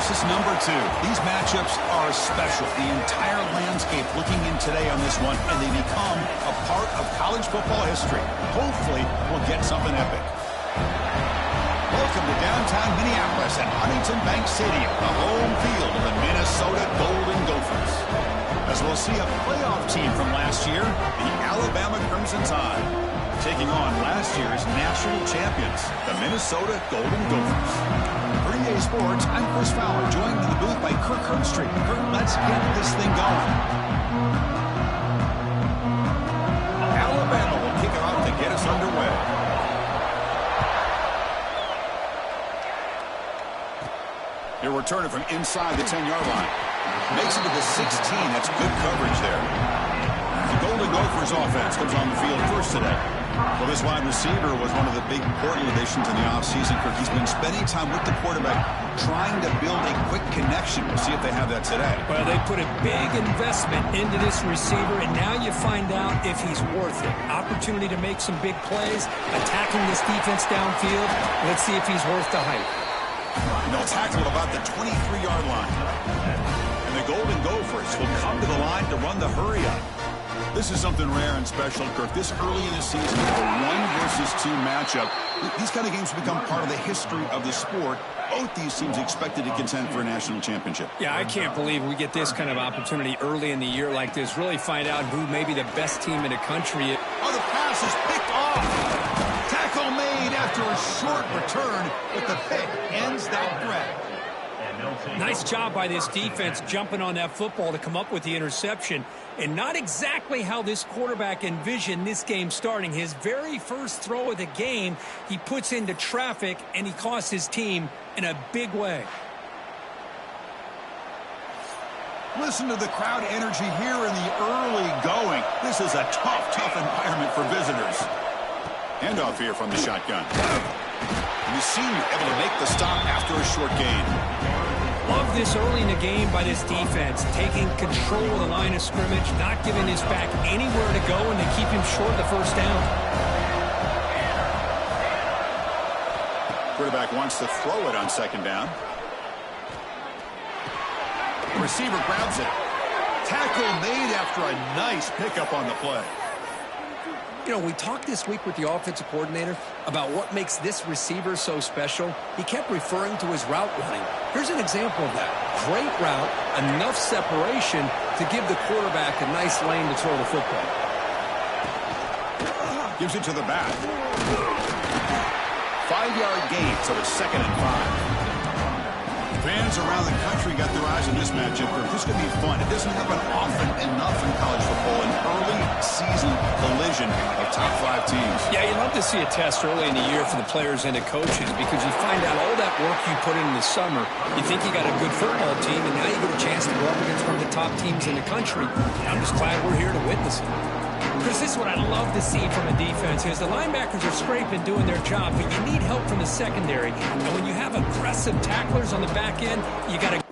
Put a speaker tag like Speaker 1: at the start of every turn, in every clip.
Speaker 1: versus number 2. These matchups are special. The entire landscape looking in today on this one, and they become a part of college football history. Hopefully, we'll get something epic. Welcome to downtown Minneapolis and Huntington Bank Stadium, the home field of the Minnesota Golden Gophers. As we'll see a playoff team from last year, the Alabama Crimson Tide, taking on last year's national champions, the Minnesota Golden Gophers. For EA Sports, I'm Chris Fowler, joined in the booth by Kirk Herbstreit. Kirk, let's get this thing going. Alabama will kick it off to get us underway. He'll return it from inside the 10-yard line. Makes it to the 16. That's good coverage there. The Golden Gophers offense comes on the field first today. Well, this wide receiver was one of the big important additions in the offseason. Kirk, he's been spending time with the quarterback trying to build a quick connection. We'll see if they have that today.
Speaker 2: Well, they put a big investment into this receiver, and now you find out if he's worth it. Opportunity to make some big plays, attacking this defense downfield. Let's see if he's worth the hype.
Speaker 1: And they'll tackle at about the 23-yard line. And the Golden Gophers will come to the line to run the hurry-up. This is something rare and special, Kirk. This early in the season, the 1 versus 2 matchup, these kind of games become part of the history of the sport. Both these teams expected to contend for a national championship.
Speaker 2: Yeah, I can't believe we get this kind of opportunity early in the year like this. Really find out who may be the best team in the country.
Speaker 1: Oh, the pass is picked off. Tackle made after a short return, but the pick ends that threat.
Speaker 2: Nice job by this defense jumping on that football to come up with the interception. And not exactly how this quarterback envisioned this game starting. His very first throw of the game, he puts into traffic, and he costs his team in a big way.
Speaker 1: Listen to the crowd energy here in the early going. This is a tough environment for visitors. Handoff here from the shotgun. And the senior able to make the stop after a short gain.
Speaker 2: Love this early in the game by this defense, taking control of the line of scrimmage, not giving his back anywhere to go, and to keep him short of the first down.
Speaker 1: Quarterback wants to throw it on second down. The receiver grabs it. Tackle made after a nice pickup on the play.
Speaker 2: You know, we talked this week with the offensive coordinator about what makes this receiver so special. He kept referring to his route running. Here's an example of that. Great route, enough separation to give the quarterback a nice lane to throw the football.
Speaker 1: Gives it to the back. 5-yard gain, so it's 2nd and 5. Fans around the country got their eyes on this matchup. This is going to be fun. It doesn't happen often enough in college football, an early season collision of top 5 teams.
Speaker 2: Yeah, you love to see a test early in the year for the players and the coaches because you find out all that work you put in the summer. You think you got a good football team, and now you get a chance to go up against one of the top teams in the country. And I'm just glad we're here to witness it. Chris, this is what I love to see from a defense is the linebackers are scraping, doing their job, but you need help from the secondary. And when you have aggressive tacklers on the back end, you got to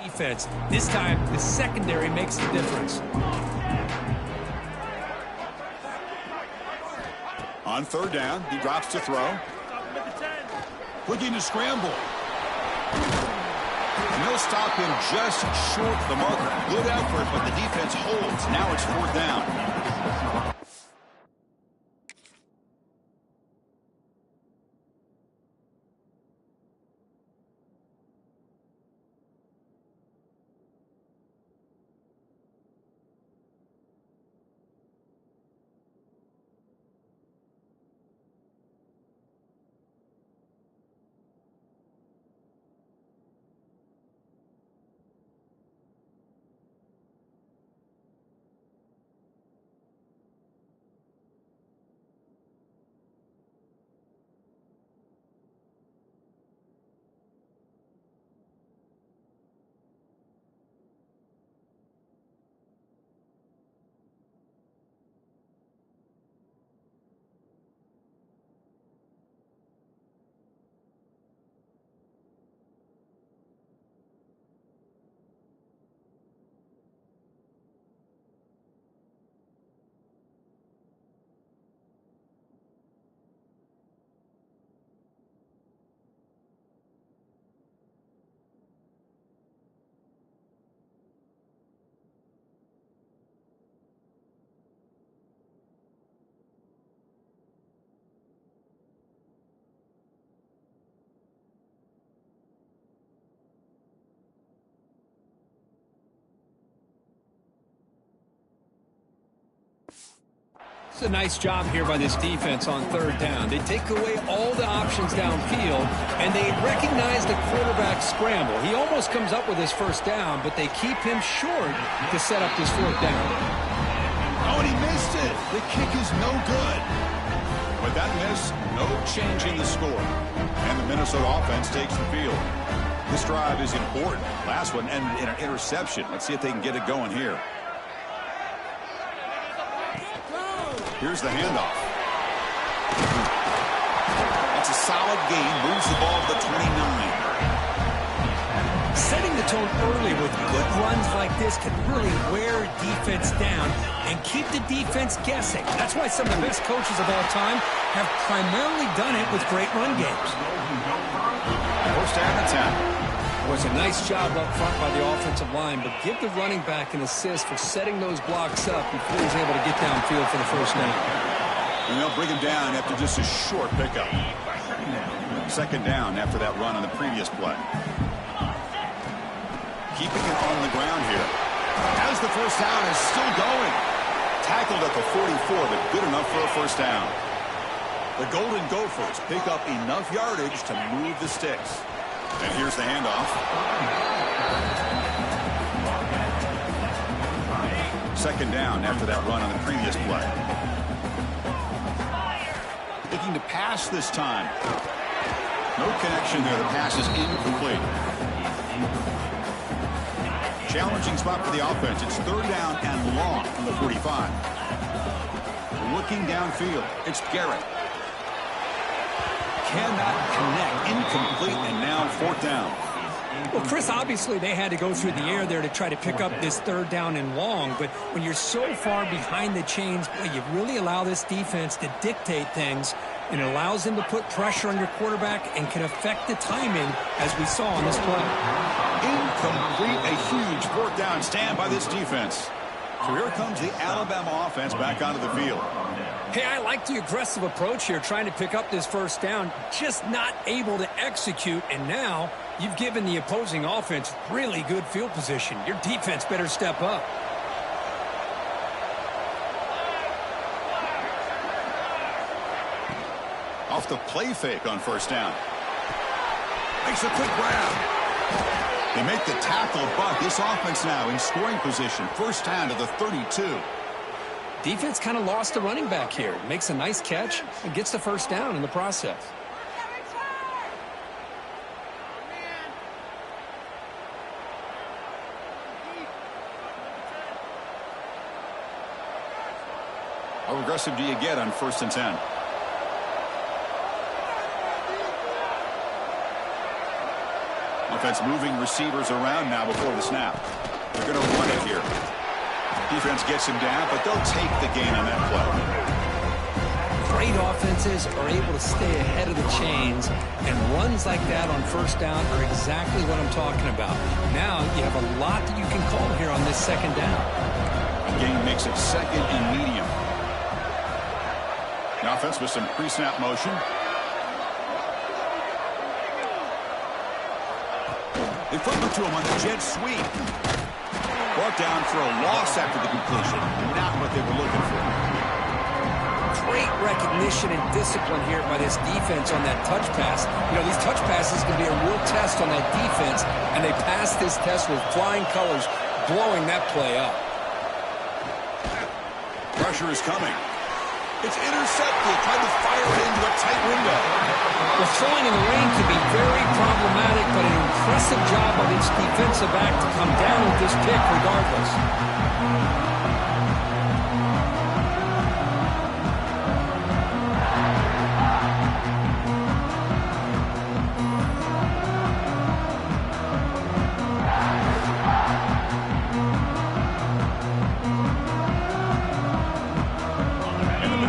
Speaker 2: Defense. This time, the secondary makes the difference.
Speaker 1: On third down, he drops to throw. Looking to scramble. And they'll stop him just short of the marker. Good effort, but the defense holds. Now it's fourth down.
Speaker 2: It's a nice job here by this defense on third down. They take away all the options downfield, and they recognize the quarterback scramble. He almost comes up with his first down, but they keep him short to set up this fourth down.
Speaker 1: Oh, and he missed it. The kick is no good. With that miss, no change in the score. And the Minnesota offense takes the field. This drive is important. Last one ended in an interception. Let's see if they can get it going here. Here's the handoff. That's a solid gain. Moves the ball to the 29.
Speaker 2: Setting the tone early with good runs like this can really wear defense down and keep the defense guessing. That's why some of the best coaches of all time have primarily done it with great run games.
Speaker 1: First down and 10.
Speaker 2: It was a nice job up front by the offensive line, but give the running back an assist for setting those blocks up before he's able to get downfield for the first down.
Speaker 1: And they'll bring him down after just a short pickup. Second down after that run on the previous play. Keeping it on the ground here. As the first down is still going. Tackled at the 44, but good enough for a first down. The Golden Gophers pick up enough yardage to move the sticks. And here's the handoff. Second down after that run on the previous play. Looking to pass this time. No connection there. The pass is incomplete. Challenging spot for the offense. It's third down and long from the 45. Looking downfield. It's Garrett. Cannot connect. Incomplete, and now fourth down.
Speaker 2: Well, Chris, obviously they had to go through the air there to try to pick up this third down and long, but when you're so far behind the chains, boy, you really allow this defense to dictate things, and it allows them to put pressure on your quarterback and can affect the timing, as we saw on this play.
Speaker 1: Incomplete. A huge fourth down stand by this defense. So here comes the Alabama offense back onto the field.
Speaker 2: Hey, I like the aggressive approach here, trying to pick up this first down, just not able to execute, and now you've given the opposing offense really good field position. Your defense better step up.
Speaker 1: Off the play fake on first down. Makes a quick grab. They make the tackle, but this offense now in scoring position. First down to the 32.
Speaker 2: Defense kind of lost the running back here. Makes a nice catch and gets the first down in the process.
Speaker 1: How aggressive do you get on 1st and 10? Offense moving receivers around now before the snap. They're going to run it here. Defense gets him down, but they'll take the gain on that play.
Speaker 2: Great offenses are able to stay ahead of the chains, and runs like that on first down are exactly what I'm talking about. Now you have a lot that you can call here on this second down.
Speaker 1: The gain makes it second and medium. The offense with some pre-snap motion. They flip it to him on the jet sweep. Brought down for a loss after the completion. Not what they were looking for.
Speaker 2: Great recognition and discipline here by this defense on that touch pass. You know, these touch passes can be a real test on that defense, and they passed this test with flying colors, blowing that play up.
Speaker 1: Pressure is coming. It's intercepted. Tried to fire it into a tight window.
Speaker 2: Well, throwing in the rain can be very problematic, but an impressive job by this defensive back to come down with this pick regardless.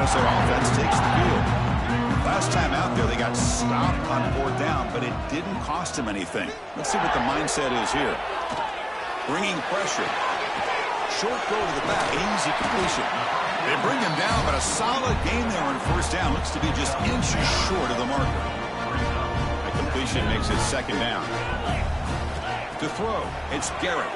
Speaker 1: Their offense takes the field. Last time out there, they got stopped on fourth down, but it didn't cost them anything. Let's see what the mindset is here. Bringing pressure. Short throw to the back. Easy completion. They bring him down, but a solid gain there on first down. Looks to be just inches short of the marker. The completion makes it second down. To throw, it's Garrett.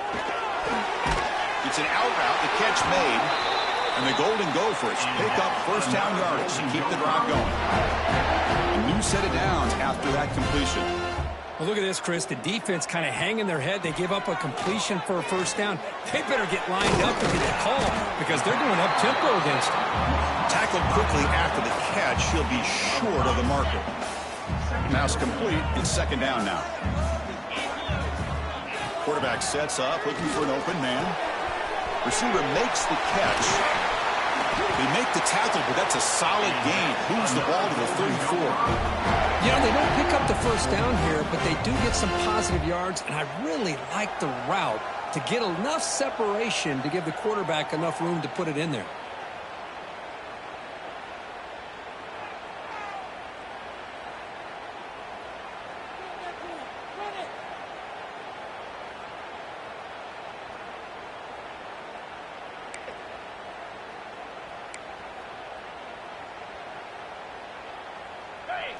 Speaker 1: It's an out route. The catch made. And the Golden Gophers pick up first down yardage to keep the drive going. A new set of downs after that completion.
Speaker 2: Well, look at this, Chris. The defense kind of hanging their head. They give up a completion for a first down. They better get lined up and get the call because they're going up-tempo against him.
Speaker 1: Tackled quickly after the catch. He'll be short of the marker. Now it's complete. It's second down now. Quarterback sets up, looking for an open man. Receiver makes the catch. They make the tackle, but that's a solid gain. Moves the ball to the 34.
Speaker 2: You know, they don't pick up the first down here, but they do get some positive yards, and I really like the route to get enough separation to give the quarterback enough room to put it in there.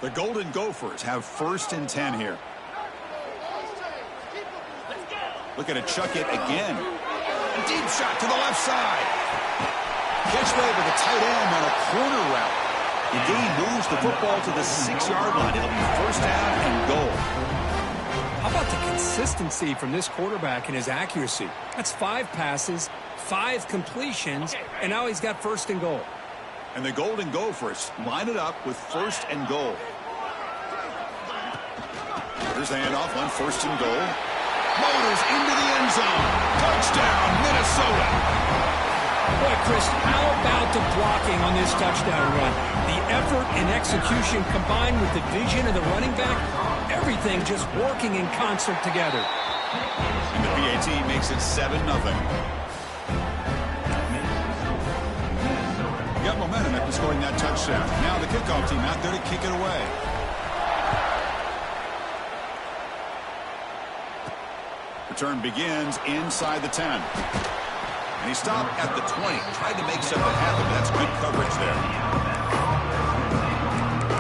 Speaker 1: The Golden Gophers have first and 10 here. Look at it, chuck it again. A deep shot to the left side. Catch made with a tight end on a corner route. The gain moves the football to the 6-yard line. It'll be first down and goal.
Speaker 2: How about the consistency from this quarterback and his accuracy? That's 5 passes, 5 completions, and now he's got first and goal.
Speaker 1: And the Golden Gophers line it up with first and goal. Here's the handoff on first and goal. Motors into the end zone. Touchdown, Minnesota.
Speaker 2: Boy, Chris, how about the blocking on this touchdown run? The effort and execution combined with the vision of the running back, everything just working in concert together.
Speaker 1: And the PAT makes it 7-0. Got momentum after scoring that touchdown. Now the kickoff team out there to kick it away. Return begins inside the 10. And he stopped at the 20. Tried to make something happen, but that's good coverage there.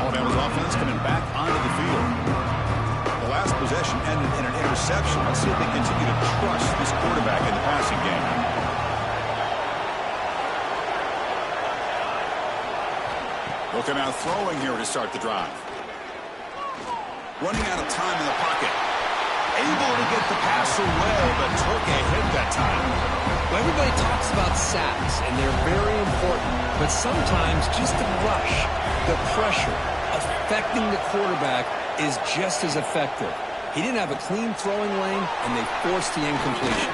Speaker 1: Alabama's offense coming back onto the field. The last possession ended in an interception. Let's see if they continue to trust this quarterback in the passing game. They'll come out throwing here to start the drive. Running out of time in the pocket. Able to get the pass away, but took a hit that time.
Speaker 2: Well, everybody talks about sacks, and they're very important. But sometimes just the rush, the pressure, affecting the quarterback is just as effective. He didn't have a clean throwing lane, and they forced the incompletion.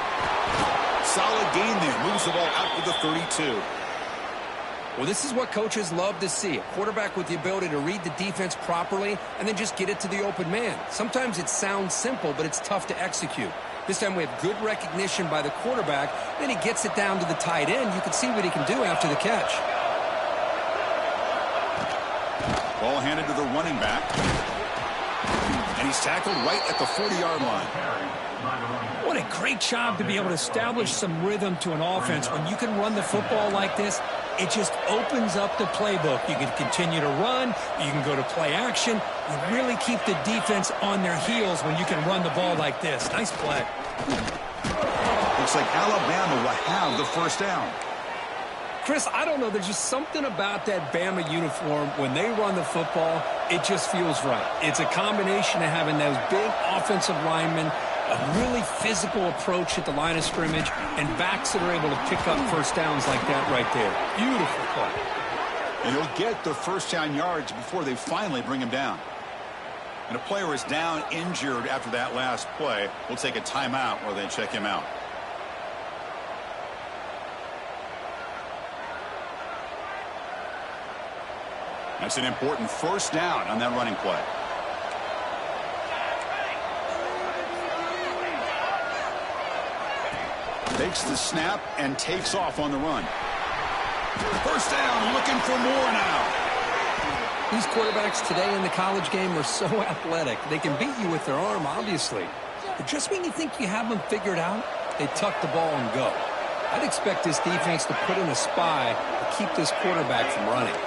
Speaker 1: Solid gain there. Moves the ball out to the 32.
Speaker 2: Well, this is what coaches love to see. A quarterback with the ability to read the defense properly and then just get it to the open man. Sometimes it sounds simple, but it's tough to execute. This time we have good recognition by the quarterback. Then he gets it down to the tight end. You can see what he can do after the catch.
Speaker 1: Ball handed to the running back. And he's tackled right at the 40-yard line.
Speaker 3: What a great job to be able to establish some rhythm to an offense. When you can run the football like this, it just opens up the playbook. You can continue to run. You can go to play action. You really keep the defense on their heels when you can run the ball like this. Nice play.
Speaker 1: Looks like Alabama will have the first down.
Speaker 2: Chris, I don't know. There's just something about that Bama uniform. When they run the football, it just feels right. It's a combination of having those big offensive linemen, a really physical approach at the line of scrimmage, and backs that are able to pick up first downs like that right there. Beautiful play.
Speaker 1: And he'll get the first down yards before they finally bring him down. And a player is down injured after that last play. We'll take a timeout while they check him out. That's an important first down on that running play. Takes the snap and takes off on the run. First down, looking for more now.
Speaker 2: These quarterbacks today in the college game are so athletic. They can beat you with their arm, obviously. But just when you think you have them figured out, they tuck the ball and go. I'd expect this defense to put in a spy to keep this quarterback from running.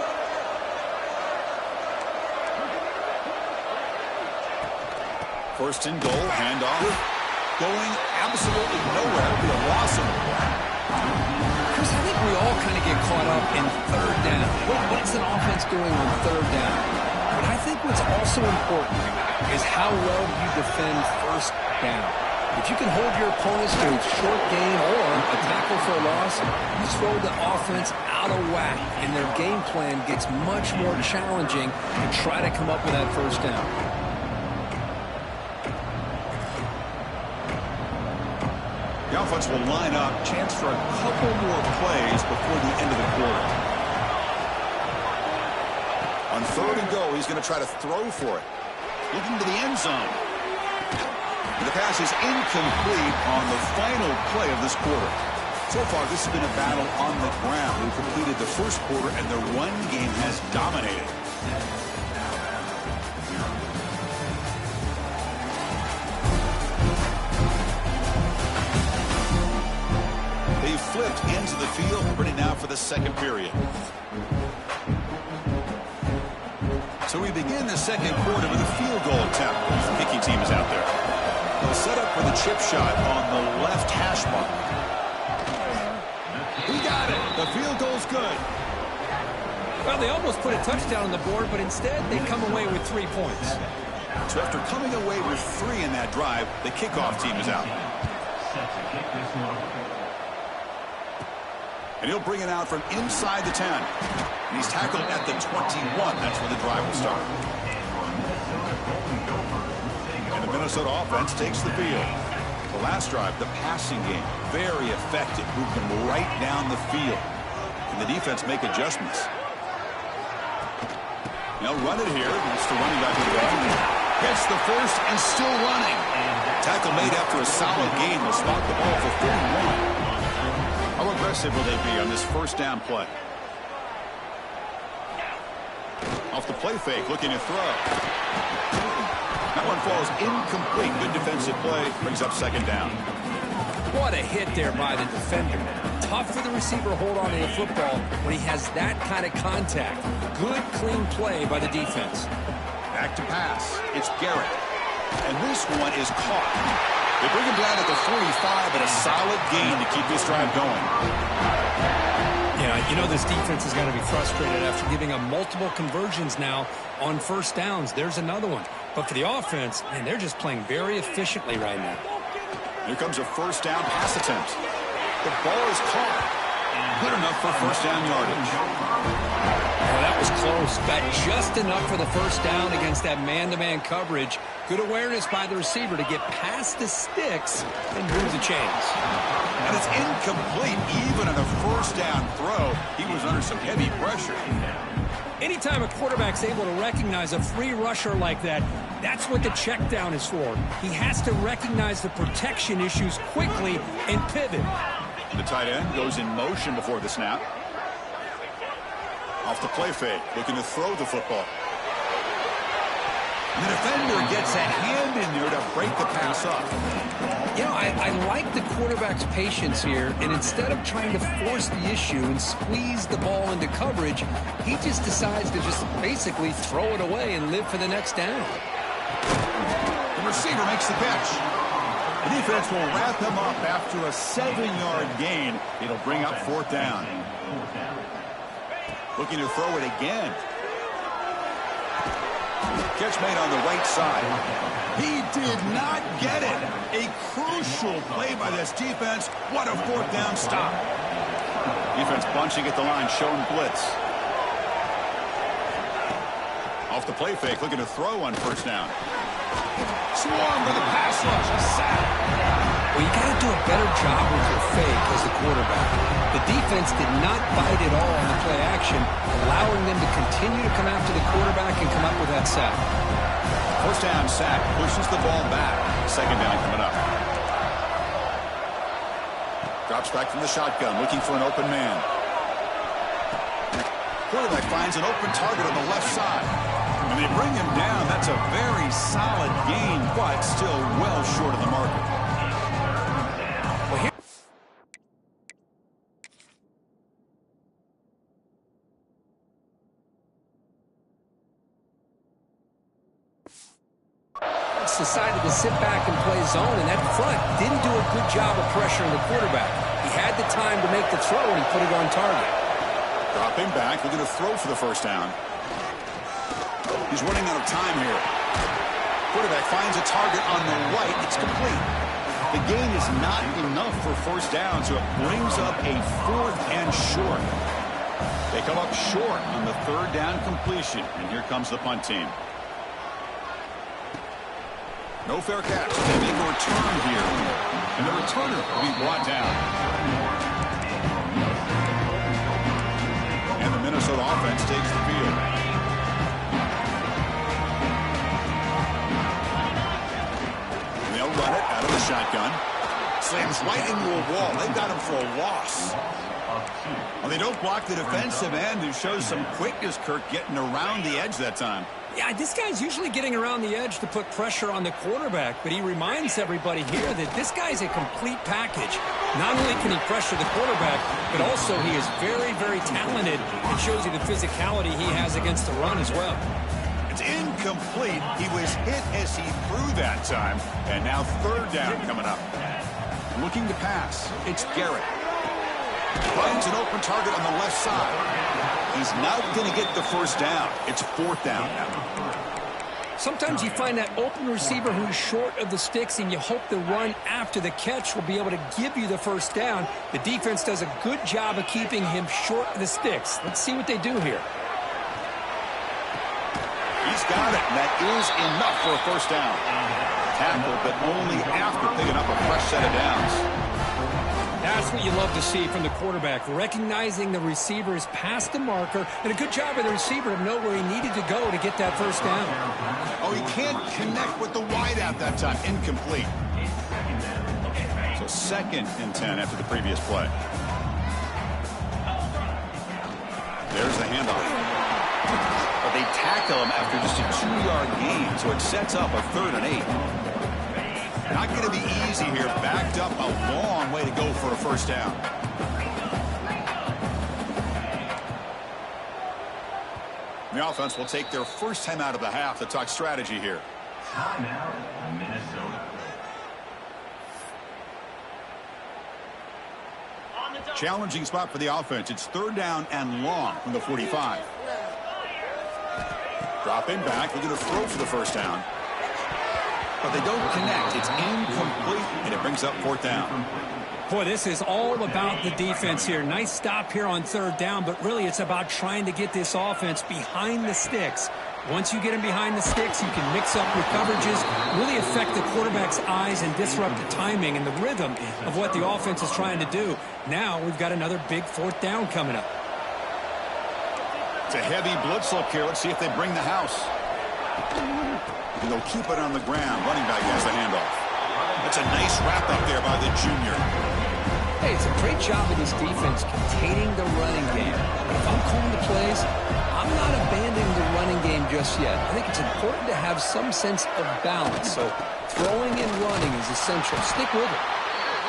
Speaker 1: First and goal, handoff. Going absolutely nowhere. It'll be a loss of the ball.
Speaker 2: Chris, I think we all kind of get caught up in third down. What's an offense doing on third down? But I think what's also important is how well you defend first down. If you can hold your opponents to a short gain or a tackle for a loss, you throw the offense out of whack, and their game plan gets much more challenging to try to come up with that first down.
Speaker 1: The offense will line up. Chance for a couple more plays before the end of the quarter. On third and go, he's going to try to throw for it. Looking to the end zone. And the pass is incomplete on the final play of this quarter. So far, this has been a battle on the ground. We've completed the first quarter, and the run game has dominated. They flipped into the field, ready now for the second period. So we begin the second quarter with a field goal attempt. The kicking team is out there. They'll set up for the chip shot on the left hash mark. He got it. The field goal's good.
Speaker 3: Well, they almost put a touchdown on the board, but instead they come away with 3 points.
Speaker 1: So after coming away with 3 in that drive, the kickoff team is out. And he'll bring it out from inside the 10. And he's tackled at the 21. That's where the drive will start. And the Minnesota offense takes the field. The last drive, the passing game, very effective. Moved them right down the field. And the defense make adjustments. They'll run it here. It's the running back with the run. Gets the first and still running. Tackle made after a solid gain. They'll spot the ball for 31. How aggressive will they be on this first down play? Off the play fake, looking to throw. That one falls incomplete. Good defensive play. Brings up second down.
Speaker 2: What a hit there by the defender. Tough for the receiver to hold on to the football when he has that kind of contact. Good, clean play by the defense.
Speaker 1: Back to pass. It's Garrett. And this one is caught. They bring him down at the 45, but a solid gain to keep this drive going.
Speaker 2: Yeah, you know this defense is going to be frustrated after giving up multiple conversions now on first downs. There's another one. But for the offense, man, they're just playing very efficiently right now.
Speaker 1: Here comes a first down pass attempt. The ball is caught. Good enough for first down yardage.
Speaker 2: Well, that was close. Got just enough for the first down against that man-to-man coverage. Good awareness by the receiver to get past the sticks and move the chains.
Speaker 1: And it's incomplete. Even on a first down throw, he was under some heavy pressure.
Speaker 3: Anytime a quarterback's able to recognize a free rusher like that, that's what the check down is for. He has to recognize the protection issues quickly and pivot.
Speaker 1: The tight end goes in motion before the snap. Off the play fake, looking to throw the football. The defender gets a hand in there to break the pass up.
Speaker 2: You know, I like the quarterback's patience here, and instead of trying to force the issue and squeeze the ball into coverage, he just decides to just basically throw it away and live for the next down.
Speaker 1: The receiver makes the catch. The defense will wrap him up after a 7-yard gain. It'll bring up fourth down. Looking to throw it again. Catch made on the right side. He did not get it. A crucial play by this defense. What a fourth down stop. Defense bunching at the line, showing blitz. Off the play fake, looking to throw on first down. Swarm for the pass rush. A sack.
Speaker 2: Well, you got to do a better job with your fake as the quarterback. The defense did not bite at all on the play action, allowing them to continue to come after the quarterback and come up with that sack.
Speaker 1: First down sack, pushes the ball back. Second down coming up. Drops back from the shotgun, looking for an open man. Quarterback finds an open target on the left side. When they bring him down, that's a very solid gain, but still well short of the marker.
Speaker 2: Decided to sit back and play zone, and that front didn't do a good job of pressuring the quarterback. He had the time to make the throw, and he put it on target.
Speaker 1: Dropping back, looking to throw for the first down. He's running out of time here. Quarterback finds a target on the right. It's complete. The gain is not enough for first down, so it brings up a fourth and short. They come up short on the third down completion, and here comes the punt team. No fair catch. They make a return here. And the returner will be brought down. And the Minnesota offense takes the field. They'll run it out of the shotgun. Slams right into a wall. They've got him for a loss. Well, they don't block the defensive end, who shows some quickness, Kirk, getting around the edge that time.
Speaker 3: Yeah, this guy's usually getting around the edge to put pressure on the quarterback, but he reminds everybody here that this guy's a complete package. Not only can he pressure the quarterback, but also he is very, very talented and shows you the physicality he has against the run as well.
Speaker 1: It's incomplete. He was hit as he threw that time, and now third down coming up. Looking to pass. It's Garrett. Finds an open target on the left side. He's not going to get the first down. It's fourth down now.
Speaker 3: Sometimes you find that open receiver who's short of the sticks, and you hope the run after the catch will be able to give you the first down. The defense does a good job of keeping him short of the sticks. Let's see what they do here.
Speaker 1: He's got it, and that is enough for a first down. Tackle, but only after picking up a fresh set of downs.
Speaker 3: That's what you love to see from the quarterback, recognizing the receiver is past the marker, and a good job of the receiver to know where he needed to go to get that first down.
Speaker 1: Oh, he can't connect with the wideout that time. Incomplete. So second and 10 after the previous play. There's the handoff. But they tackle him after just a 2-yard gain, so it sets up a 3rd and 8. Not going to be easy here. Backed up a long way to go for a first down. The offense will take their first time out of the half to talk strategy here.
Speaker 4: Timeout, Minnesota.
Speaker 1: Challenging spot for the offense. It's third down and long from the 45. Dropping back. They're going to throw for the first down. But they don't connect. It's incomplete, and it brings up fourth down.
Speaker 3: Boy, this is all about the defense here. Nice stop here on third down, but really it's about trying to get this offense behind the sticks. Once you get them behind the sticks, you can mix up your coverages, really affect the quarterback's eyes and disrupt the timing and the rhythm of what the offense is trying to do. Now we've got another big fourth down coming up.
Speaker 1: It's a heavy blitz look here. Let's see if they bring the house. And they'll keep it on the ground. Running back has the handoff. That's a nice wrap up there by the junior.
Speaker 2: Hey, it's a great job of this defense containing the running game. But if I'm calling the plays, I'm not abandoning the running game just yet. I think it's important to have some sense of balance. So throwing and running is essential. Stick with it.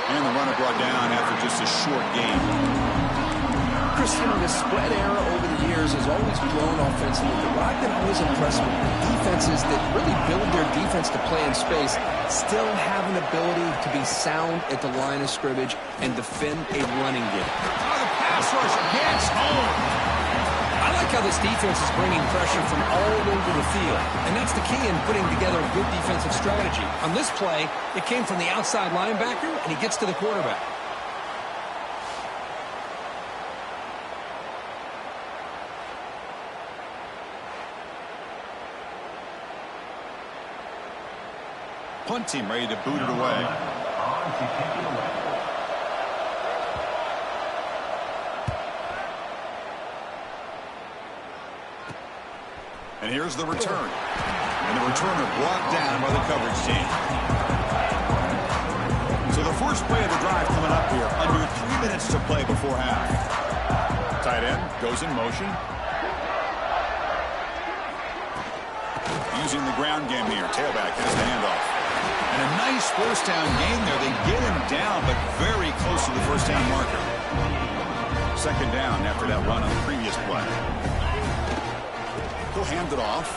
Speaker 1: And the runner brought down after just a short gain.
Speaker 2: Chris, you know, the spread era over the years has always grown offensively, but what I've been always impressed with defenses that really build their defense to play in space still have an ability to be sound at the line of scrimmage and defend a running game.
Speaker 1: Oh, the pass rush gets home.
Speaker 2: I like how this defense is bringing pressure from all over the field, and that's the key in putting together a good defensive strategy. On this play, it came from the outside linebacker, and he gets to the quarterback.
Speaker 1: Punt team ready to boot it away. And here's the return. And the returner brought down by the coverage team. So the first play of the drive coming up here. Under 3 minutes to play before half. Tight end goes in motion. Using the ground game here. Tailback has the handoff. And a nice first down gain there. They get him down, but very close to the first down marker. Second down after that run on the previous play. He'll hand it off.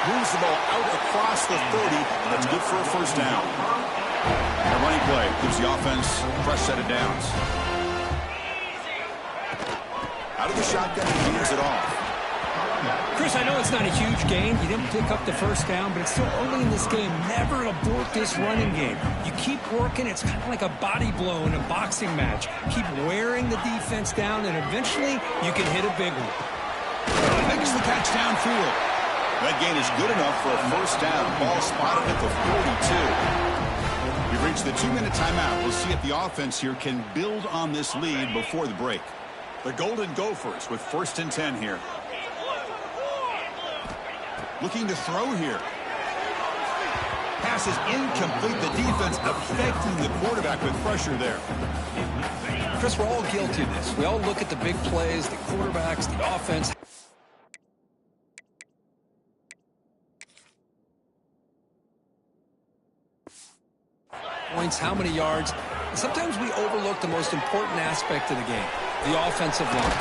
Speaker 1: Moves the ball out across the 30. That's good for a first down. And a running play gives the offense a fresh set of downs. Out of the shotgun, he hands it off.
Speaker 3: Chris, I know it's not a huge game. You didn't pick up the first down, but it's still early in this game. Never abort this running game. You keep working. It's kind of like a body blow in a boxing match. Keep wearing the defense down, and eventually you can hit a big one.
Speaker 1: Makes the catch downfield. That gain is good enough for a first down. Ball spotted at the 42. We've reached the 2-minute timeout. We'll see if the offense here can build on this lead before the break. The Golden Gophers with 1st and 10 here. Looking to throw here. Pass is incomplete. The defense affecting the quarterback with pressure there.
Speaker 2: Chris, we're all guilty of this. We all look at the big plays, the quarterbacks, the offense. Points, how many yards. And sometimes we overlook the most important aspect of the game, the offensive line.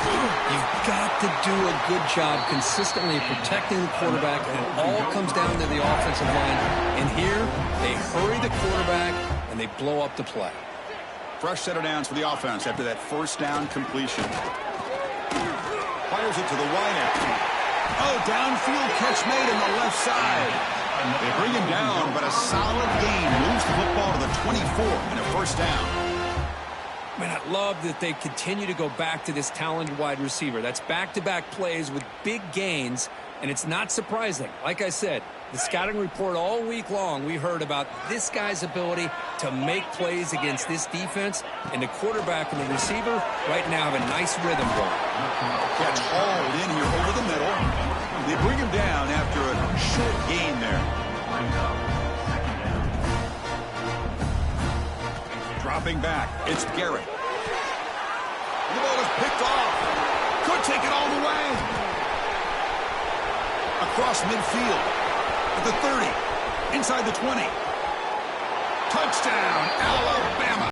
Speaker 2: You've got to do a good job consistently protecting the quarterback, and it all comes down to the offensive line. And here, they hurry the quarterback, and they blow up the play.
Speaker 1: Fresh set of downs for the offense after that first down completion. Fires it to the wide end. Oh, downfield catch made on the left side. They bring him down, but a solid gain moves the football to the 24 and a first down.
Speaker 2: Man, I love that they continue to go back to this talented wide receiver. That's back-to-back plays with big gains, and it's not surprising. Like I said, the scouting report all week long, we heard about this guy's ability to make plays against this defense, and the quarterback and the receiver right now have a nice rhythm going.
Speaker 1: Catch hauled in here over the middle. They bring him down after a short gain there. Dropping back, it's Garrett. The ball is picked off. Could take it all the way. Across midfield. At the 30. Inside the 20. Touchdown, Alabama.